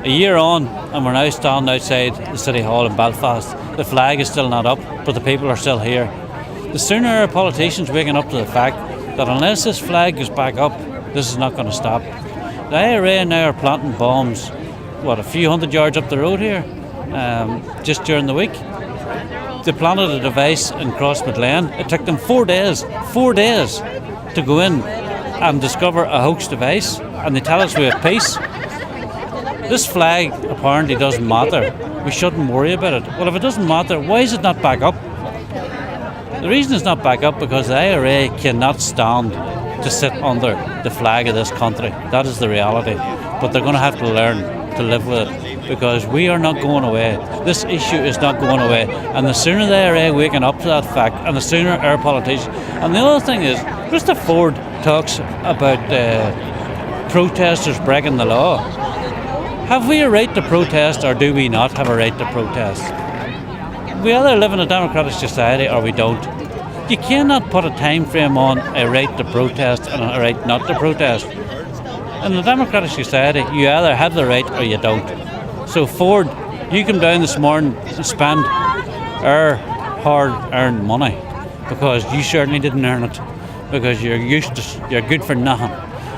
A year on, and we're now standing outside the City Hall in Belfast. The flag is still not up, but the people are still here. The sooner our politicians waking up to the fact that unless this flag goes back up, this is not going to stop. The IRA now are planting bombs, a few hundred yards up the road here, just during the week. They planted a device in Cross Midland. It took them 4 days to go in and discover a hoax device, and they tell us we have peace. This flag apparently doesn't matter. We shouldn't worry about it. Well, if it doesn't matter, why is it not back up? The reason it's not back up because the IRA cannot stand to sit under the flag of this country. That is the reality. But they're going to have to learn to live with it because we are not going away. This issue is not going away. And the sooner the IRA waking up to that fact, and the sooner our politicians... And the other thing is, Mr. Ford talks about protesters breaking the law. Have we a right to protest or do we not have a right to protest? We either live in a democratic society or we don't. You cannot put a time frame on a right to protest and a right not to protest. In a democratic society, you either have the right or you don't. So Ford, you come down this morning and spend our hard-earned money because you certainly didn't earn it because you're good for nothing.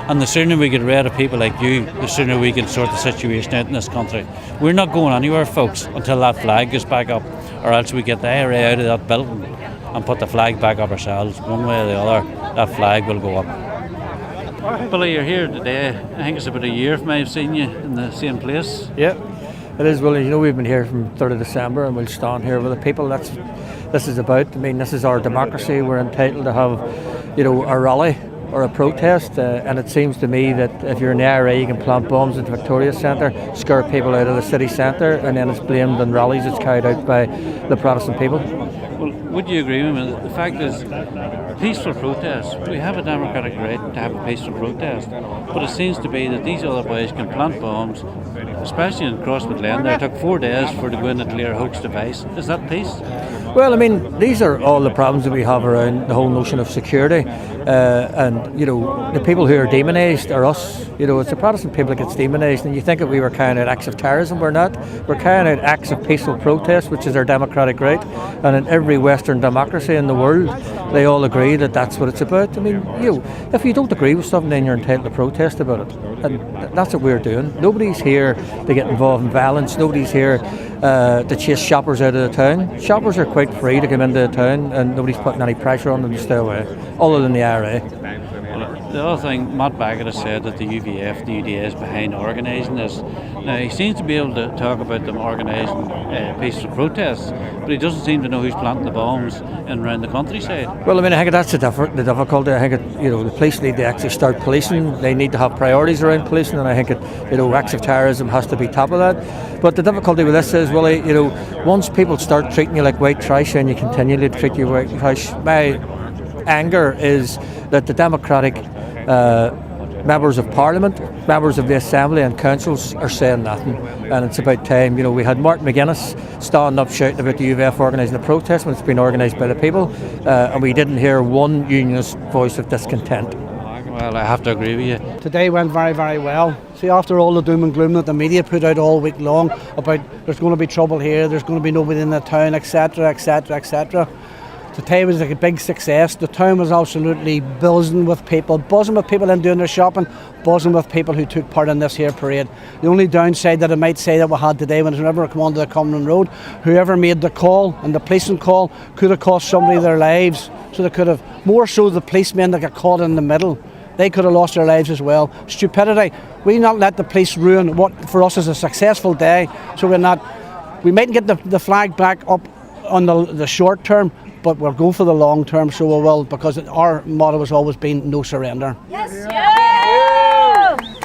And the sooner we get rid of people like you, the sooner we can sort the situation out in this country. We're not going anywhere, folks, until that flag goes back up, or else we get the IRA out of that building and put the flag back up ourselves. One way or the other, that flag will go up. Billy, you're here today. I think it's about a year from I've seen you in the same place. Yeah, it is, Willie. You know, we've been here from 3rd of December and we'll stand here with the people. This is about. I mean, this is our democracy. We're entitled to have, a rally or a protest, and it seems to me that if you're in the IRA you can plant bombs at the Victoria Centre, scare people out of the city centre, and then it's blamed on rallies that's carried out by the Protestant people. Well, would you agree with me? The fact is, peaceful protest, we have a democratic right to have a peaceful protest, but it seems to be that these other boys can plant bombs, especially in Cross Midland. It took 4 days for to go in and clear a hoax device. Is that peace? Well, I mean, these are all the problems that we have around the whole notion of security, and the people who are demonised are us. It's the Protestant people that gets demonised, and you think that we were carrying out acts of terrorism. We're not. We're carrying out acts of peaceful protest, which is our democratic right, and in every Western democracy in the world, they all agree that that's what it's about. I mean, if you don't agree with something, then you're entitled to protest about it, and that's what we're doing. Nobody's here to get involved in violence. Nobody's here to chase shoppers out of the town. Shoppers are quite free to come into the town, and nobody's putting any pressure on them to stay away, other than the IRA. The other thing, Matt Baggett has said that the UVF, the UDA is behind organising this. Now, he seems to be able to talk about them organising peaceful protests, but he doesn't seem to know who's planting the bombs in around the countryside. Well, I mean, I think that's the difficulty. I think the police need to actually start policing. They need to have priorities around policing, and I think acts of terrorism has to be top of that. But the difficulty with this is, Willie, once people start treating you like white trash and you continually treat you white trash, my anger is that the democratic members of Parliament, members of the Assembly and councils are saying nothing, and it's about time. We had Martin McGuinness standing up shouting about the UVF organising a protest when it's been organised by the people, and we didn't hear one unionist voice of discontent. Well, I have to agree with you. Today went very, very well. See, after all the doom and gloom that the media put out all week long about there's going to be trouble here, there's going to be nobody in the town, etc., etc., etc., today was like a big success. The town was absolutely buzzing with people in doing their shopping, buzzing with people who took part in this here parade. The only downside that I might say that we had today, whenever I come onto the Cumberland Road, whoever made the call and the policing call could have cost somebody their lives. So they could have, more so the policemen that got caught in the middle, they could have lost their lives as well. Stupidity. We not let the police ruin what for us is a successful day. So we mightn't get the flag back up on the short term, but we'll go for the long term, so we will, because our motto has always been no surrender. Yes, yes.